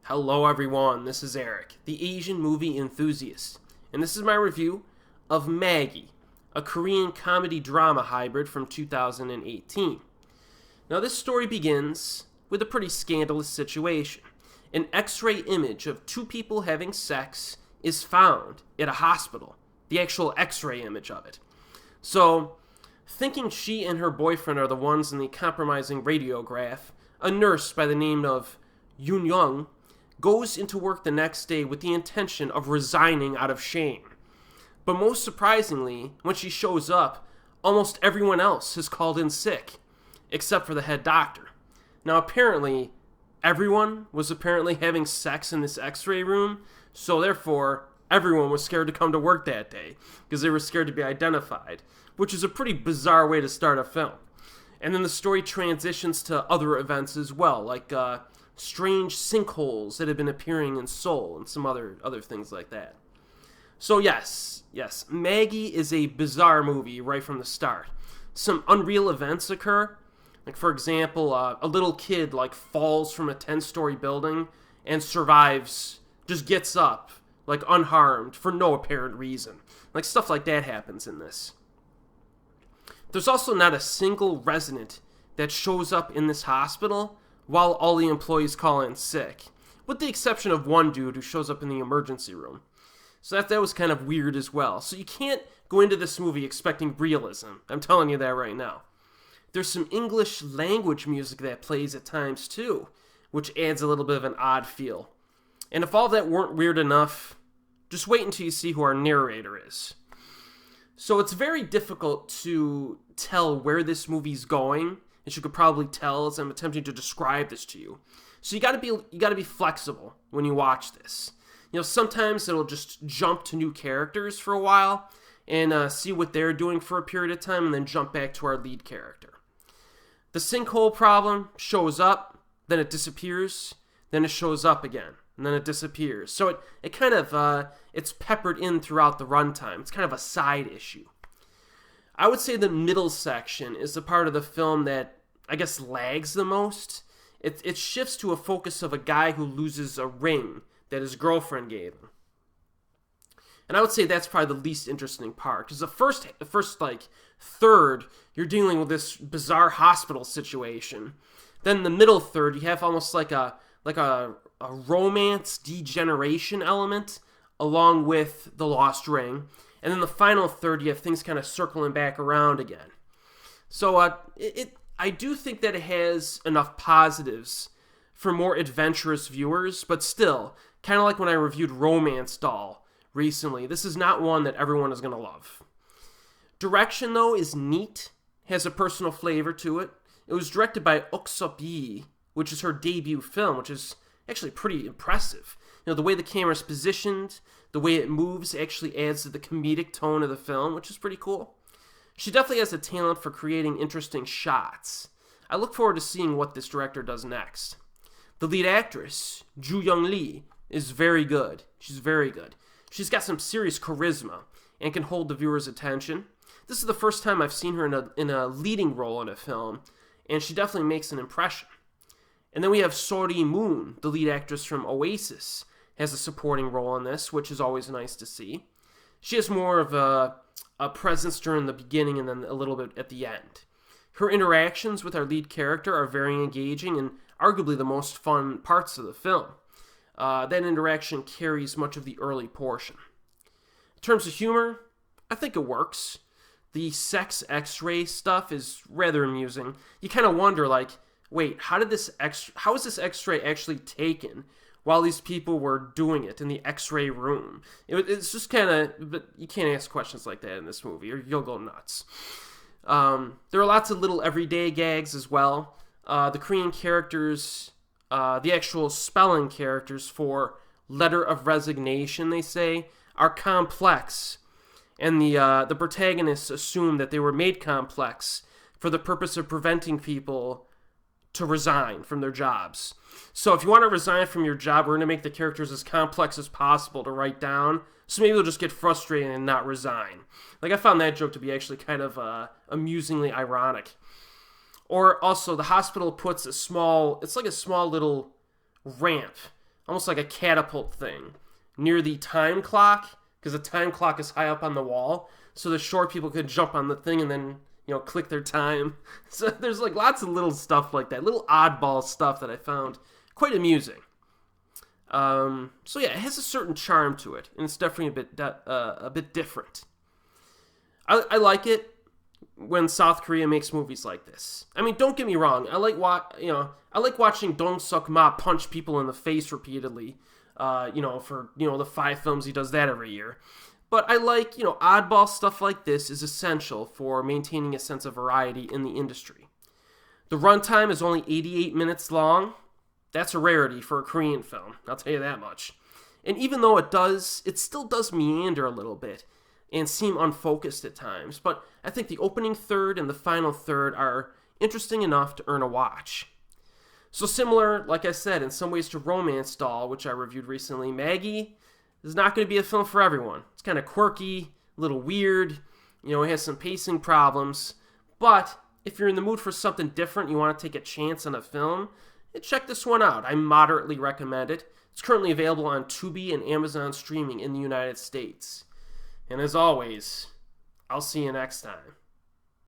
Hello everyone, this is Erik, the Asian movie enthusiast, and this is my review of Maggie, a Korean comedy drama hybrid from 2018. Now this story begins with a pretty scandalous situation. An X-ray image of two people having sex is found at a hospital, the actual X-ray image of it. So, thinking she and her boyfriend are the ones in the compromising radiograph, a nurse by the name of Yoon-young goes into work the next day with the intention of resigning out of shame. But most surprisingly, when she shows up, almost everyone else has called in sick, except for the head doctor. Now apparently, everyone was having sex in this x-ray room, so therefore, everyone was scared to come to work that day, because they were scared to be identified, which is a pretty bizarre way to start a film. And then the story transitions to other events as well, like strange sinkholes that have been appearing in Seoul and some other things like that. So yes, Maggie is a bizarre movie right from the start. Some unreal events occur. Like, for example, a little kid falls from a 10-story building and survives, just gets up, unharmed for no apparent reason. Stuff like that happens in this. There's also not a single resident that shows up in this hospital while all the employees call in sick, with the exception of one dude who shows up in the emergency room. So that was kind of weird as well. So you can't go into this movie expecting realism. I'm telling you that right now. There's some English language music that plays at times too, which adds a little bit of an odd feel. And if all that weren't weird enough, just wait until you see who our narrator is. So it's very difficult to tell where this movie's going, as you could probably tell as I'm attempting to describe this to you. So you gotta be flexible when you watch this. Sometimes it'll just jump to new characters for a while and see what they're doing for a period of time and then jump back to our lead character. The sinkhole problem shows up, then it disappears, then it shows up again, and then it disappears. So it kind of, it's peppered in throughout the runtime. It's kind of a side issue. I would say the middle section is the part of the film that, I guess, lags the most. It shifts to a focus of a guy who loses a ring that his girlfriend gave him. And I would say that's probably the least interesting part, because the first third, you're dealing with this bizarre hospital situation. Then the middle third, you have almost like a romance degeneration element, along with the lost ring. And then the final third, you have things kind of circling back around again. So I do think that it has enough positives for more adventurous viewers, but still, kind of like when I reviewed Romance Doll recently, this is not one that everyone is going to love. Direction, though, is neat, has a personal flavor to it. It was directed by Yi, which is her debut film, which is actually pretty impressive. The way the camera's positioned, the way it moves actually adds to the comedic tone of the film, which is pretty cool. She definitely has a talent for creating interesting shots. I look forward to seeing what this director does next. The lead actress, Joo-young Lee, is very good. She's very good. She's got some serious charisma and can hold the viewer's attention. This is the first time I've seen her in a leading role in a film, and she definitely makes an impression. And then we have Sori Moon, the lead actress from Oasis, has a supporting role in this, which is always nice to see. She has more of a presence during the beginning and then a little bit at the end. Her interactions with our lead character are very engaging and arguably the most fun parts of the film. That interaction carries much of the early portion. In terms of humor, I think it works. The sex x-ray stuff is rather amusing. You kind of wonder, wait, how is this x-ray actually taken while these people were doing it in the x-ray room? It's just kind of, but you can't ask questions like that in this movie or you'll go nuts. There are lots of little everyday gags as well. The Korean characters, the actual spelling characters for letter of resignation, they say, are complex. And the protagonists assume that they were made complex for the purpose of preventing people to resign from their jobs. So if you want to resign from your job, we're going to make the characters as complex as possible to write down, so maybe they'll just get frustrated and not resign. I found that joke to be actually kind of amusingly ironic. Or also, the hospital puts it's like a small little ramp almost like a catapult thing near the time clock, because the time clock is high up on the wall, so the short people could jump on the thing and then, click their time. So there's like lots of little stuff like that, little oddball stuff that I found quite amusing. So yeah, it has a certain charm to it, and it's definitely a bit different. I like it when South Korea makes movies like this. I mean, don't get me wrong. I like watching Dong Suk-ma punch people in the face repeatedly. For the 5 films he does that every year. But I like, oddball stuff like this is essential for maintaining a sense of variety in the industry. The runtime is only 88 minutes long. That's a rarity for a Korean film, I'll tell you that much. And even though it still does meander a little bit and seem unfocused at times, but I think the opening third and the final third are interesting enough to earn a watch. So similar, like I said, in some ways to Romance Doll, which I reviewed recently, Maggie is not going to be a film for everyone. It's kind of quirky, a little weird, it has some pacing problems, but if you're in the mood for something different, you want to take a chance on a film, check this one out. I moderately recommend it. It's currently available on Tubi and Amazon streaming in the United States. And as always, I'll see you next time.